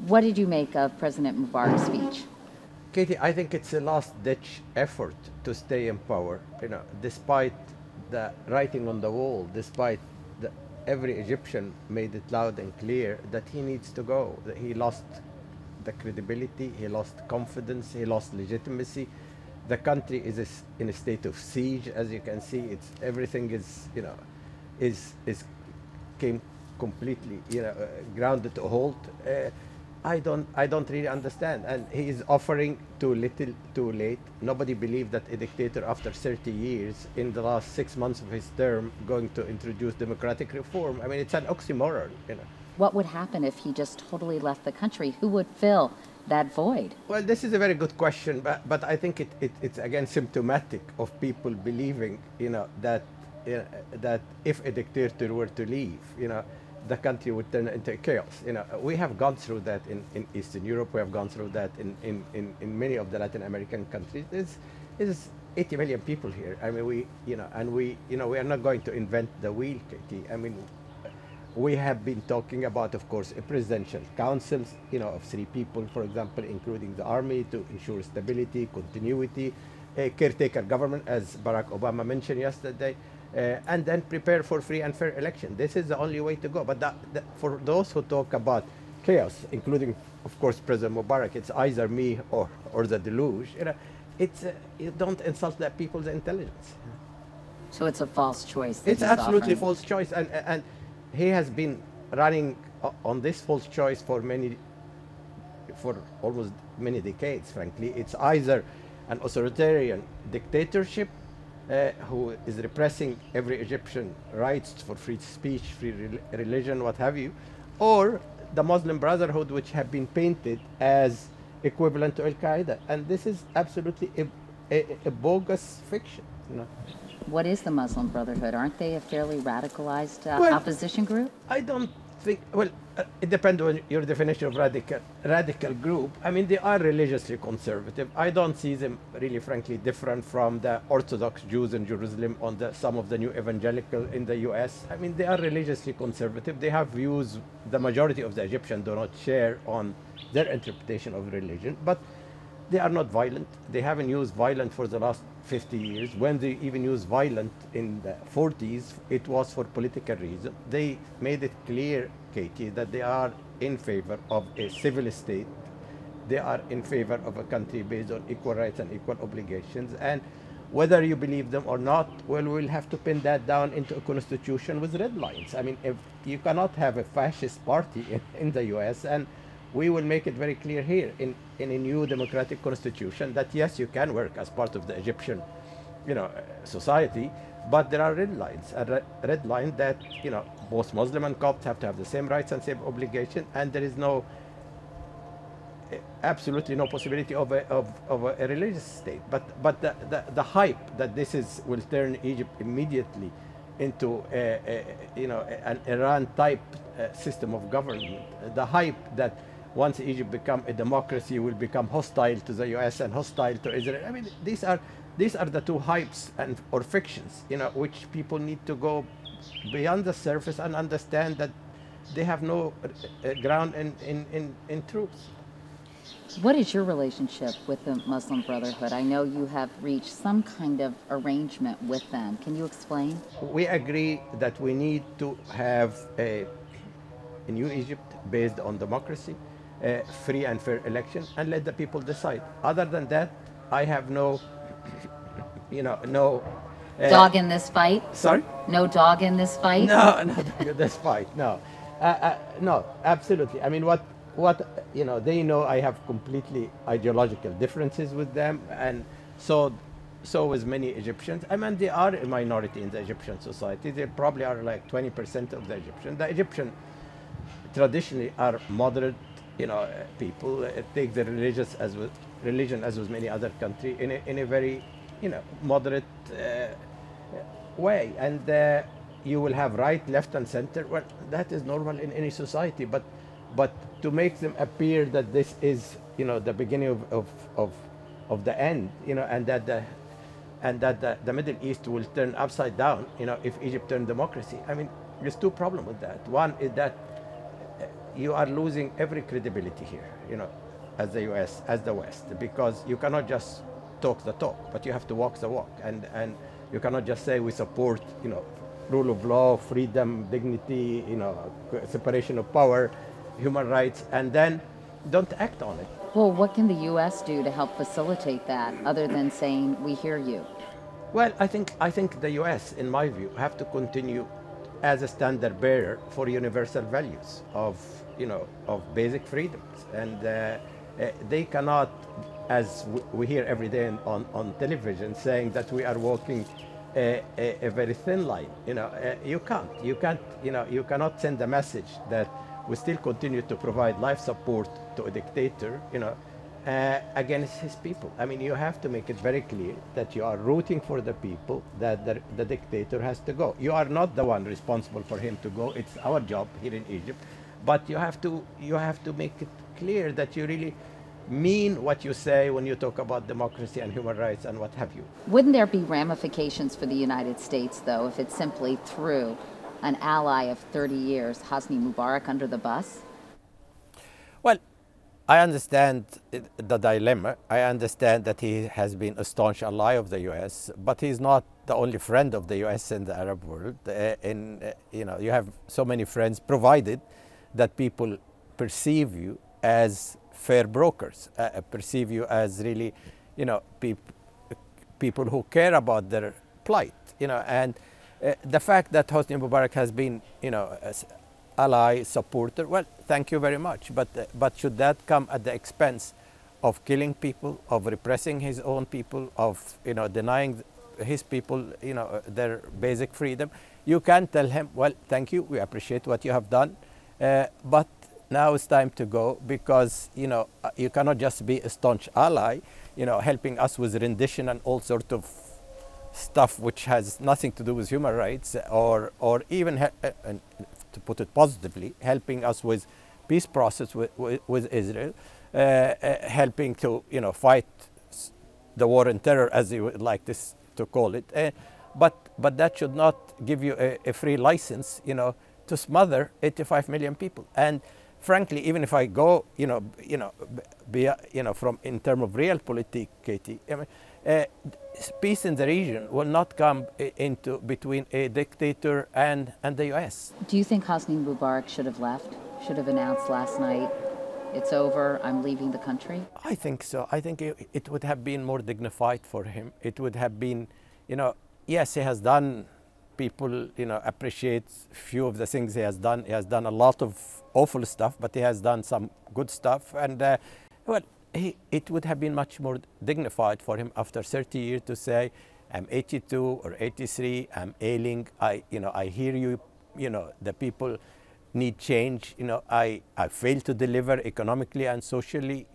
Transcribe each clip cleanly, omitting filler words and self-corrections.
What did you make of President Mubarak's speech? Katie, I think it's a last-ditch effort to stay in power. Despite the writing on the wall, despite every Egyptian made it loud and clear that he needs to go. That he lost the credibility, he lost confidence, he lost legitimacy. The country is in a state of siege, as you can see. It's everything is came completely grounded to a halt. I don't really understand, and he is offering too little, too late. Nobody believed that a dictator, after 30 years, in the last 6 months of his term, going to introduce democratic reform. I mean, it's an oxymoron. What would happen if he just totally left the country? Who would fill that void? Well, this is a very good question, but I think it's again symptomatic of people believing, that that if a dictator were to leave, the country would turn into chaos. We have gone through that in Eastern Europe. We have gone through that in many of the Latin American countries. There's 80 million people here. I mean, we are not going to invent the wheel, Katie. I mean, we have been talking about, of course, a presidential council, of 3 people, for example, including the army, to ensure stability, continuity, a caretaker government, as Barack Obama mentioned yesterday, and then prepare for free and fair election. This is the only way to go. But for those who talk about chaos, including, of course, President Mubarak, it's either me or the deluge. You don't insult that people's intelligence. So it's a false choice. It's absolutely false choice, and he has been running on this false choice for almost many decades. Frankly, it's either an authoritarian dictatorship who is repressing every Egyptian rights for free speech, free religion, what have you, or the Muslim Brotherhood, which have been painted as equivalent to Al-Qaeda. And this is absolutely a bogus fiction. What is the Muslim Brotherhood? Aren't they a fairly radicalized opposition group? I don't think, well, it depends on your definition of radical group. I mean, they are religiously conservative. I don't see them really, frankly, different from the Orthodox Jews in Jerusalem on some of the new evangelical in the US. I mean, they are religiously conservative. They have views the majority of the Egyptians do not share on their interpretation of religion, but they are not violent. They haven't used violence for the last 50 years. When they even used violence in the 40s, it was for political reasons. They made it clear, Katie, that they are in favor of a civil state. They are in favor of a country based on equal rights and equal obligations. And whether you believe them or not, well, we'll have to pin that down into a constitution with red lines. I mean, if you cannot have a fascist party in the US, and we will make it very clear here in a new democratic constitution that yes, you can work as part of the Egyptian, society, but there are red lines. A red line that both Muslim and Copts have to have the same rights and same obligation, and there is absolutely no possibility of a religious state. But the hype that will turn Egypt immediately into an Iran-type system of government, the hype that once Egypt become a democracy, will become hostile to the US and hostile to Israel. I mean, these are the two hypes or fictions, which people need to go beyond the surface and understand that they have no ground in truth. What is your relationship with the Muslim Brotherhood? I know you have reached some kind of arrangement with them. Can you explain? We agree that we need to have a new Egypt based on democracy, free and fair election, and let the people decide. Other than that, I have no dog in this fight? Sorry? No dog in this fight? No, no dog in this fight. No, no, absolutely. I mean, what they know I have completely ideological differences with them, and so with many Egyptians. I mean, they are a minority in the Egyptian society. They probably are like 20% of the Egyptians. The Egyptian traditionally are moderate, people. Take the religion as with many other countries in a very, moderate way. And you will have right, left, and center. Well, that is normal in any society. But to make them appear that this is, the beginning of the end, and that the Middle East will turn upside down, if Egypt turns democracy. I mean, there's two problems with that. One is that, you are losing every credibility here, as the US, as the West, because you cannot just talk the talk, but you have to walk the walk. And you cannot just say we support, rule of law, freedom, dignity, separation of power, human rights, and then don't act on it. Well, what can the U.S. do to help facilitate that other than saying, we hear you? Well, I think the U.S., in my view, have to continue as a standard bearer for universal values of basic freedoms, and they cannot, as we hear every day on television, saying that we are walking a very thin line. You cannot send a message that we still continue to provide life support to a dictator, against his people. I mean, you have to make it very clear that you are rooting for the people, that the dictator has to go. You are not the one responsible for him to go. It's our job here in Egypt. But you have to make it clear that you really mean what you say when you talk about democracy and human rights and what have you. Wouldn't there be ramifications for the United States, though, if it simply threw an ally of 30 years, Hosni Mubarak, under the bus? Well, I understand the dilemma. I understand that he has been a staunch ally of the U.S., but he's not the only friend of the U.S. in the Arab world. You have so many friends, provided that people perceive you as fair brokers, perceive you as really, people who care about their plight, and the fact that Hosni Mubarak has been, ally, supporter, well, thank you very much. But should that come at the expense of killing people, of repressing his own people, of denying his people, their basic freedom? You can tell him, well, thank you, we appreciate what you have done, but now it's time to go, because you cannot just be a staunch ally, helping us with rendition and all sort of stuff which has nothing to do with human rights, or even to put it positively, helping us with peace process with Israel, helping to fight the war on terror, as you would like this to call it, but that should not give you a free license to smother 85 million people. And frankly, even if I go from in terms of realpolitik, Katie, peace in the region will not come into between a dictator and the U.S. Do you think Hosni Mubarak should have left? Should have announced last night, it's over, I'm leaving the country? I think so. I think it would have been more dignified for him. It would have been, yes, he has done, people, appreciate few of the things he has done. He has done a lot of awful stuff, but he has done some good stuff. And, well, it would have been much more dignified for him after 30 years to say, I'm 82 or 83, I'm ailing, I hear you, the people need change, I failed to deliver economically and socially,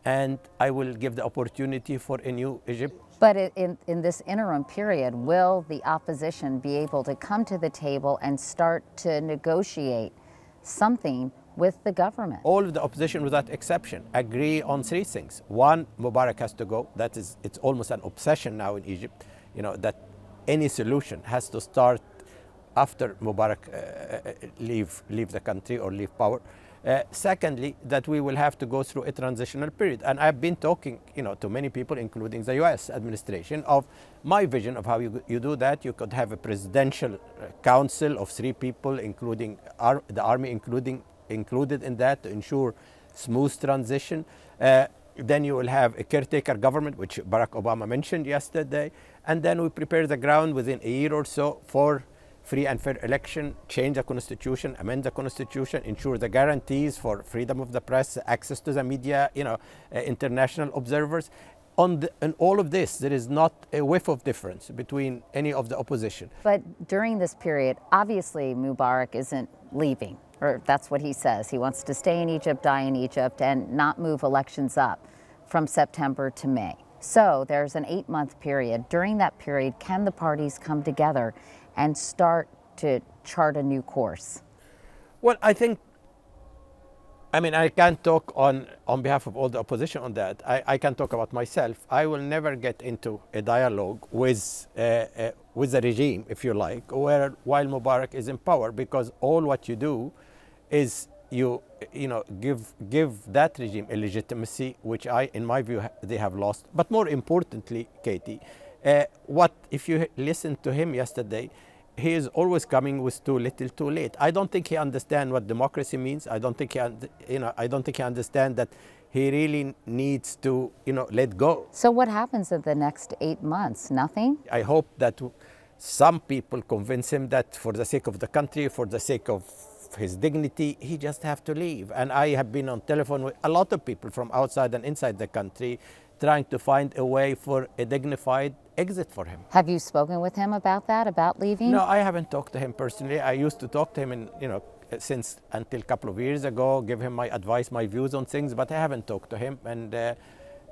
and I will give the opportunity for a new Egypt. But in this interim period, will the opposition be able to come to the table and start to negotiate something with the government? All of the opposition, without exception, agree on three things. One, Mubarak has to go. That is, it's almost an obsession now in Egypt, that any solution has to start after Mubarak leave the country or leave power. Secondly, that we will have to go through a transitional period. And I've been talking, to many people, including the U.S. administration, of my vision of how you do that. You could have a presidential council of 3 people, including the army included in that, to ensure smooth transition. Then you will have a caretaker government, which Barack Obama mentioned yesterday. And then we prepare the ground within a year or so for free and fair election, change the constitution, amend the constitution, ensure the guarantees for freedom of the press, access to the media, international observers. In all of this, there is not a whiff of difference between any of the opposition. But during this period, obviously Mubarak isn't leaving, or that's what he says. He wants to stay in Egypt, die in Egypt, and not move elections up from September to May. So there's an 8-month period. During that period, can the parties come together and start to chart a new course? Well, I can't talk on behalf of all the opposition on that. I can talk about myself. I will never get into a dialogue with the regime, if you like, while Mubarak is in power, because all what you do is you know, give that regime a legitimacy, which in my view, they have lost. But more importantly, Katie, if you listened to him yesterday, he is always coming with too little, too late. I don't think he understands what democracy means. I don't think I don't think he understands that he really needs to, let go. So what happens in the next 8 months? Nothing? I hope that some people convince him that for the sake of the country, for the sake of his dignity, he just have to leave. And I have been on telephone with a lot of people from outside and inside the country trying to find a way for a dignified exit for him. Have you spoken with him about that, about leaving? No, I haven't talked to him personally. I used to talk to him since until a couple of years ago, give him my advice, my views on things, but I haven't talked to him, and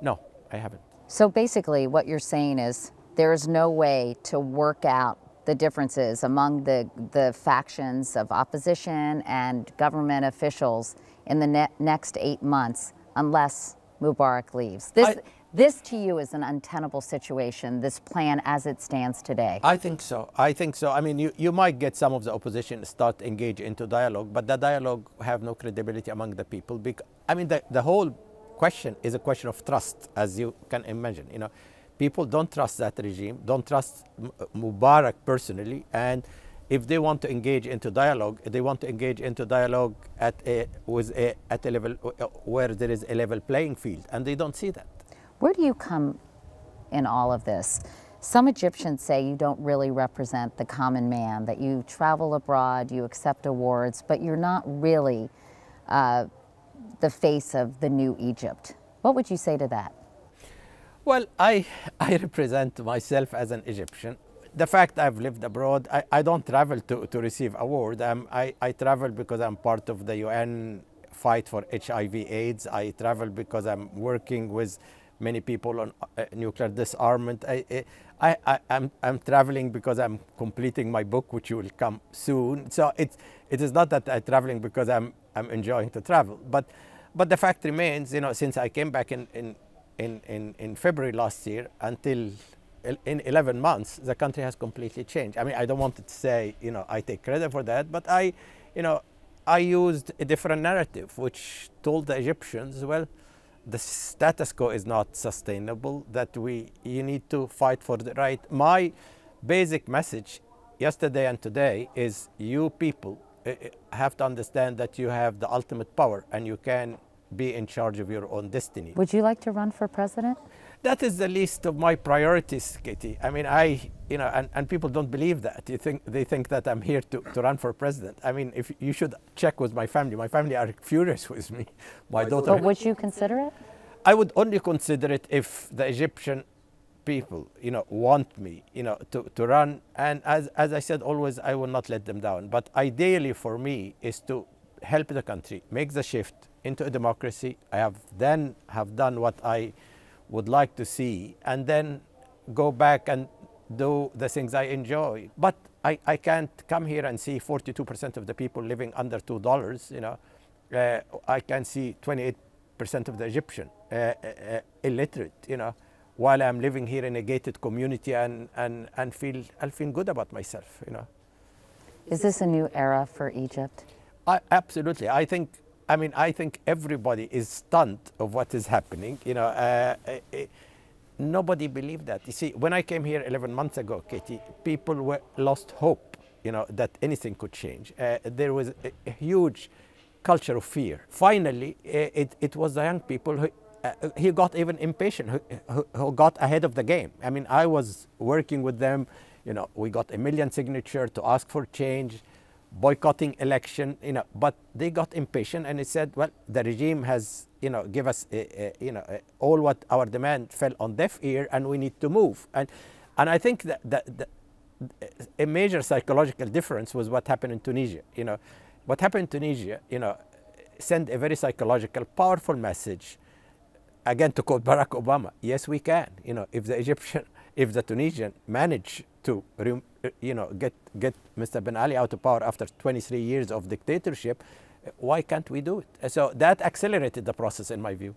no, I haven't. So basically what you're saying is there is no way to work out the differences among the factions of opposition and government officials in the next 8 months unless Mubarak leaves. This to you is an untenable situation, this plan as it stands today. I think so. I think so. I mean, you might get some of the opposition start engage into dialogue, but the dialogue have no credibility among the people. I mean, the whole question is a question of trust, as you can imagine. People don't trust that regime, don't trust Mubarak personally, and if they want to engage into dialogue, they want to engage into dialogue at a level where there is a level playing field, and they don't see that. Where do you come in all of this? Some Egyptians say you don't really represent the common man, that you travel abroad, you accept awards, but you're not really the face of the new Egypt. What would you say to that? Well, I represent myself as an Egyptian. The fact I've lived abroad, I don't travel to receive awards. I travel because I'm part of the UN fight for HIV/AIDS. I travel because I'm working with many people on nuclear disarmament. I'm traveling because I'm completing my book, which will come soon. So it is not that I'm traveling because I'm enjoying to travel. But the fact remains, since I came back in February last year until in 11 months, the country has completely changed. I mean, I don't want to say, I take credit for that, but I used a different narrative, which told the Egyptians, well, the status quo is not sustainable, that you need to fight for the right. My basic message yesterday and today is you people have to understand that you have the ultimate power and you can be in charge of your own destiny. Would you like to run for president? That is the least of my priorities, Katie. I mean, and people don't believe that. They think that I'm here to run for president. I mean, if you should check with my family. My family are furious with me. My daughter. But would you consider it? I would only consider it if the Egyptian people, want me, to run. And as I said always, I will not let them down. But ideally for me is to help the country make the shift into a democracy. I have done what I would like to see, and then go back and do the things I enjoy. But I can't come here and see 42% of the people living under $2. I can see 28% of the Egyptian illiterate. While I'm living here in a gated community and I'll feel good about myself. Is this a new era for Egypt? Absolutely. I think everybody is stunned of what is happening. Nobody believed that. You see, when I came here 11 months ago, Katie, people lost hope, that anything could change. There was a huge culture of fear. Finally, it was the young people who got even impatient, who got ahead of the game. I mean, I was working with them. We got 1 million signatures to ask for change, boycotting election, but they got impatient and it said, well, the regime has, give us, all what our demand fell on deaf ear and we need to move. And I think that a major psychological difference was what happened in Tunisia. What happened in Tunisia, sent a very psychological, powerful message, again, to quote Barack Obama, yes, we can. If the Tunisian manage to, get Mr. Ben Ali out of power after 23 years of dictatorship, why can't we do it? So that accelerated the process, in my view.